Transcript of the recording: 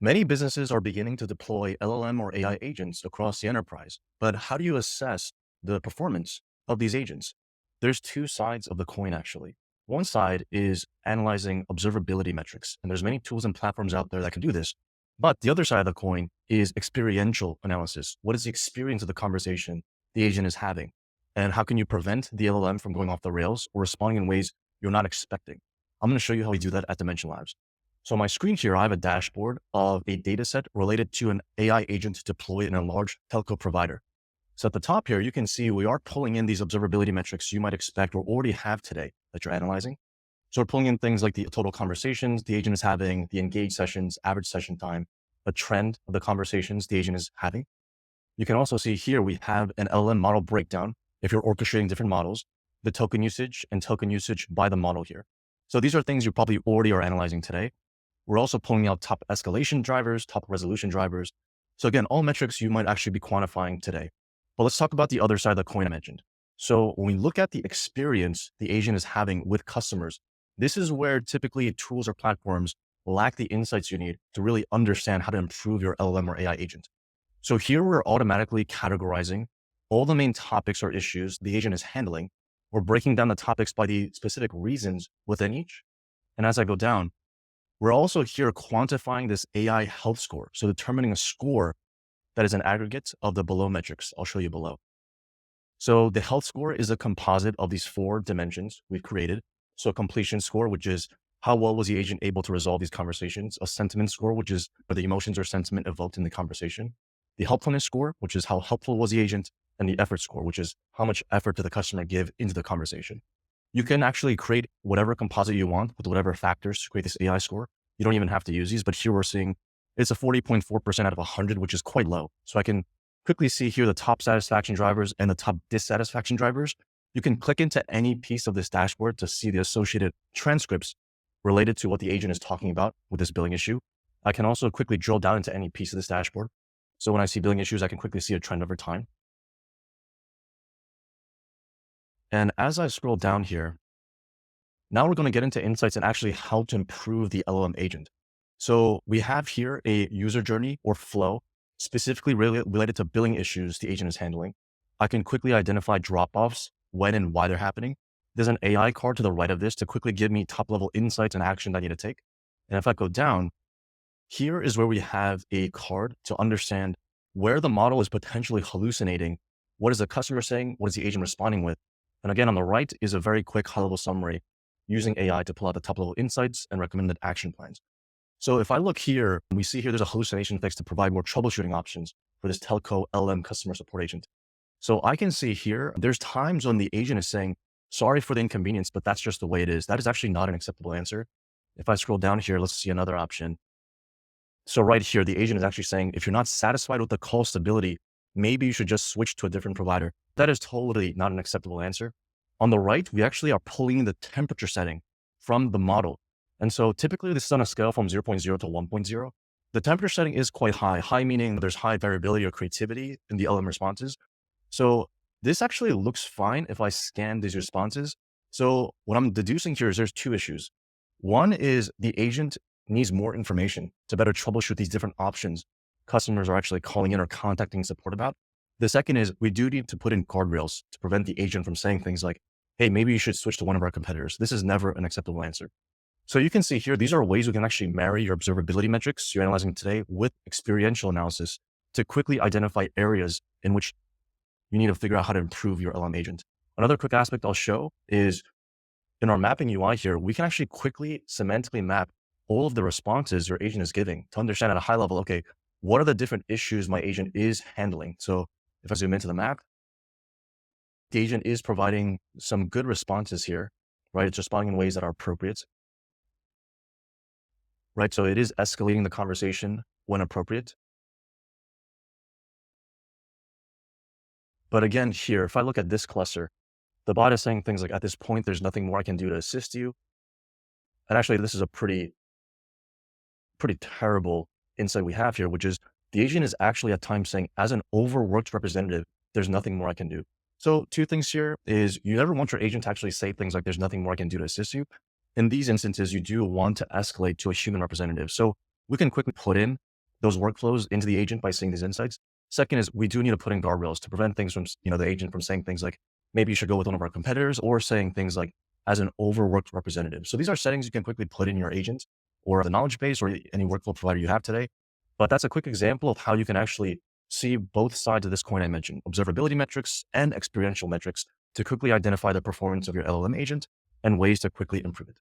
Many businesses are beginning to deploy LLM or AI agents across the enterprise, but how do you assess the performance of these agents? There's two sides of the coin, actually. One side is analyzing observability metrics, and there's many tools and platforms out there that can do this. But the other side of the coin is experiential analysis. What is the experience of the conversation the agent is having? And how can you prevent the LLM from going off the rails or responding in ways you're not expecting? I'm going to show you how we do that at Dimension Labs. So on my screen here, I have a dashboard of a data set related to an AI agent deployed in a large telco provider. So at the top here, you can see we are pulling in these observability metrics you might expect or already have today that you're analyzing. So we're pulling in things like the total conversations the agent is having, the engaged sessions, average session time, a trend of the conversations the agent is having. You can also see here, we have an LLM model breakdown. If you're orchestrating different models, the token usage and token usage by the model here. So these are things you probably already are analyzing today. We're also pulling out top escalation drivers, top resolution drivers. So again, all metrics you might actually be quantifying today. But let's talk about the other side of the coin I mentioned. So when we look at the experience the agent is having with customers, this is where typically tools or platforms lack the insights you need to really understand how to improve your LLM or AI agent. So here we're automatically categorizing all the main topics or issues the agent is handling. We're breaking down the topics by the specific reasons within each. And as I go down, we're also here quantifying this AI health score. So determining a score that is an aggregate of the below metrics. I'll show you below. So the health score is a composite of these four dimensions we've created. So a completion score, which is how well was the agent able to resolve these conversations? A sentiment score, which is the emotions or sentiment evoked in the conversation. The helpfulness score, which is how helpful was the agent. And the effort score, which is how much effort did the customer give into the conversation. You can actually create whatever composite you want with whatever factors to create this AI score. You don't even have to use these, but here we're seeing it's a 40.4% out of 100, which is quite low. So I can quickly see here the top satisfaction drivers and the top dissatisfaction drivers. You can click into any piece of this dashboard to see the associated transcripts related to what the agent is talking about with this billing issue. I can also quickly drill down into any piece of this dashboard. So when I see billing issues, I can quickly see a trend over time. And as I scroll down here, now we're going to get into insights and actually how to improve the LLM agent. So we have here a user journey or flow specifically related to billing issues the agent is handling. I can quickly identify drop-offs, when and why they're happening. There's an AI card to the right of this to quickly give me top-level insights and action I need to take. And if I go down, here is where we have a card to understand where the model is potentially hallucinating. What is the customer saying? What is the agent responding with? And again, on the right is a very quick high-level summary using AI to pull out the top-level insights and recommended action plans. So if I look here, we see here there's a hallucination fix to provide more troubleshooting options for this telco LM customer support agent. So I can see here, there's times when the agent is saying, sorry for the inconvenience, but that's just the way it is. That is actually not an acceptable answer. If I scroll down here, let's see another option. So right here, the agent is actually saying, if you're not satisfied with the call stability, maybe you should just switch to a different provider. That is totally not an acceptable answer. On the right, we actually are pulling the temperature setting from the model. And so typically this is on a scale from 0.0 to 1.0. The temperature setting is quite high, high meaning there's high variability or creativity in the LM responses. So this actually looks fine if I scan these responses. So what I'm deducing here is there's two issues. One is the agent needs more information to better troubleshoot these different options customers are actually calling in or contacting support about. The second is we do need to put in guardrails to prevent the agent from saying things like, hey, maybe you should switch to one of our competitors. This is never an acceptable answer. So you can see here, these are ways we can actually marry your observability metrics you're analyzing today with experiential analysis to quickly identify areas in which you need to figure out how to improve your LM agent. Another quick aspect I'll show is in our mapping UI here, we can actually quickly semantically map all of the responses your agent is giving to understand at a high level, okay, what are the different issues my agent is handling? So if I zoom into the map, the agent is providing some good responses here, right? It's responding in ways that are appropriate, right? So it is escalating the conversation when appropriate. But again, here, if I look at this cluster, the bot is saying things like, at this point, there's nothing more I can do to assist you. And actually, this is a pretty terrible insight we have here, which is the agent is actually at times saying, as an overworked representative, there's nothing more I can do. So two things here is you never want your agent to actually say things like, there's nothing more I can do to assist you. In these instances, you do want to escalate to a human representative. So we can quickly put in those workflows into the agent by seeing these insights. Second is we do need to put in guardrails to prevent things from, the agent from saying things like, maybe you should go with one of our competitors, or saying things like, as an overworked representative. So these are settings you can quickly put in your agent or the knowledge base or any workflow provider you have today. But that's a quick example of how you can actually see both sides of this coin I mentioned, observability metrics and experiential metrics, to quickly identify the performance of your LLM agent and ways to quickly improve it.